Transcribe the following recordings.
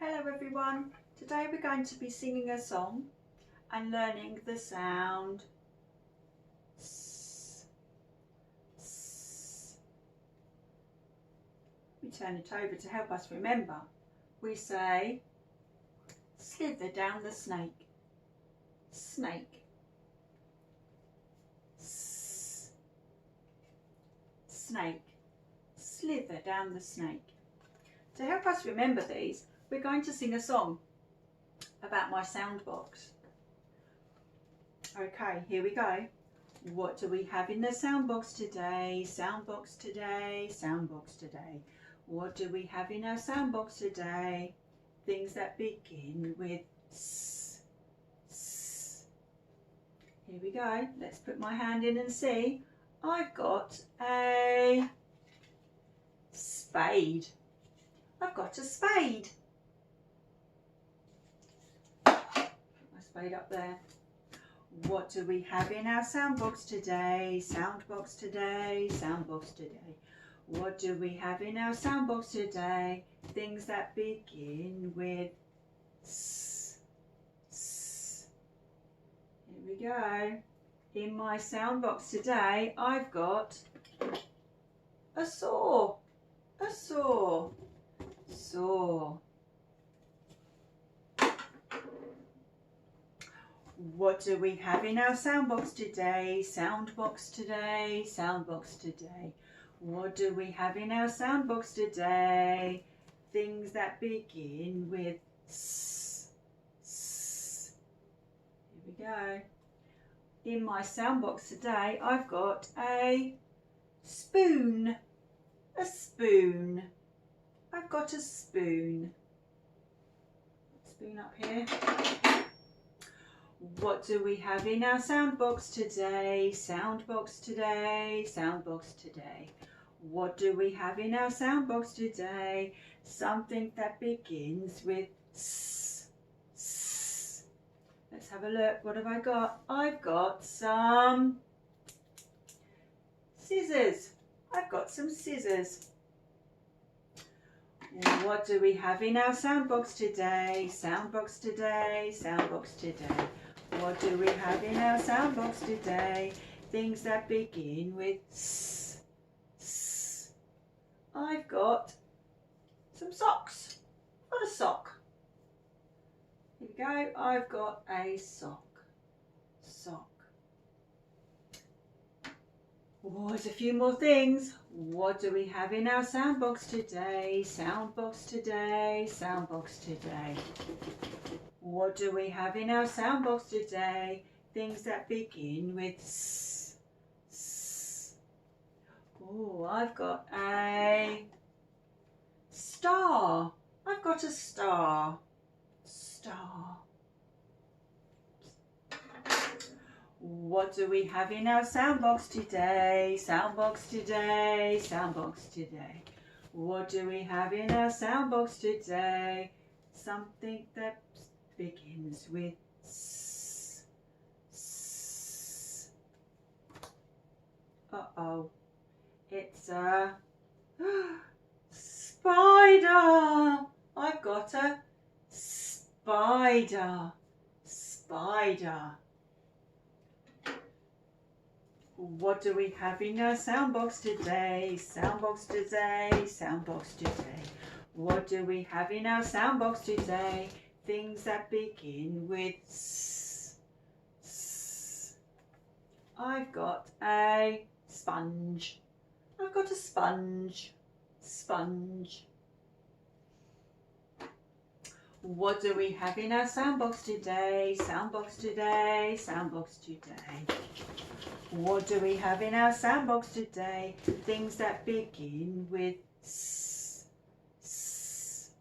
Hello everyone, today we're going to be singing a song and learning the sound S. S. We turn it over to help us remember. We say, slither down the snake, snake. S. Snake, slither down the snake. To help us remember these, we're going to sing a song about my sound box. Okay, here we go. What do we have in the sound box today? Sound box today, sound box today. What do we have in our sound box today? Things that begin with S. S. Here we go. Let's put my hand in and see. I've got a spade. I've got a spade. Put my spade up there. What do we have in our sound box today? Sound box today, sound box today. What do we have in our sound box today? Things that begin with S. S. Here we go. In my sound box today, I've got a saw. A saw. Saw. What do we have in our sound box today? Sound box today, sound box today. What do we have in our sound box today? Things that begin with S. S. Here we go. In my sound box today, I've got a spoon. A spoon. I've got a spoon. Spoon up here. What do we have in our sound box today? Sound box today, sound box today. What do we have in our sound box today? Something that begins with S. S. Let's have a look. What have I got? I've got some scissors. I've got some scissors. What do we have in our sound box today? Sound box today, sound box today. What do we have in our sound box today? Things that begin with S. S. I've got some socks. I've got a sock. Here we go. I've got a sock. Sock. Oh, there's a few more things. What do we have in our sound box today? Sound box today, sound box today. What do we have in our sound box today? Things that begin with S. S. Oh, I've got a star. I've got a star. Star. What do we have in our sound box today? Sound box today, sound box today. What do we have in our sound box today? Something that begins with S. S. Uh-oh. It's a spider. I've got a spider. Spider. What do we have in our sound box today? Sound box today, sound box today. What do we have in our sound box today? Things that begin with S. S. I've got a sponge. I've got a sponge. Sponge. What do we have in our sound box today? Sound box today, sound box today. What do we have in our sound box today? Things that begin with S. S.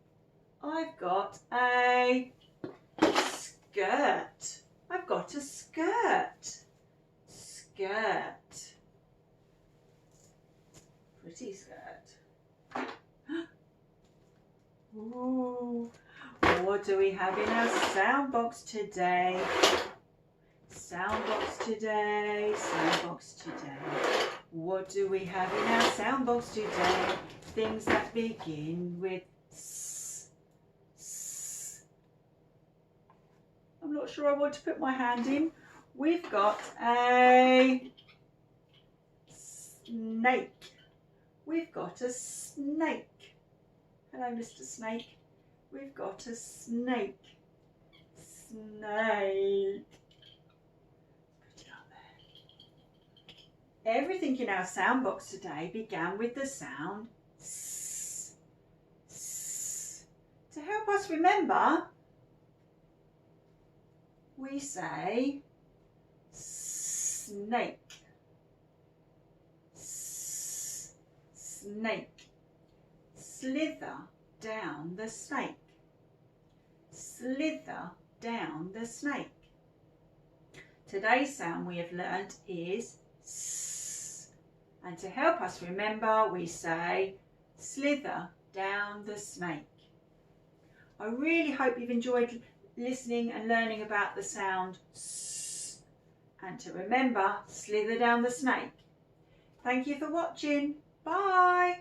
I've got a skirt. I've got a skirt. Skirt. Pretty skirt. Ooh. What do we have in our sound box today? Sound box today, sound box today. What do we have in our sound box today? Things that begin with S. S. not sure I want to put my hand in. We've got a snake. We've got a snake. Hello, Mr. Snake. We've got a snake. Snake. Put it up there. Everything in our sound box today began with the sound S. S. To help us remember, we say snake. S. Snake. Slither down the snake. Slither down the snake. Today's sound we have learnt is S. And to help us remember, we say slither down the snake. I really hope you've enjoyed listening and learning about the sound S. And to remember, slither down the snake. Thank you for watching. Bye.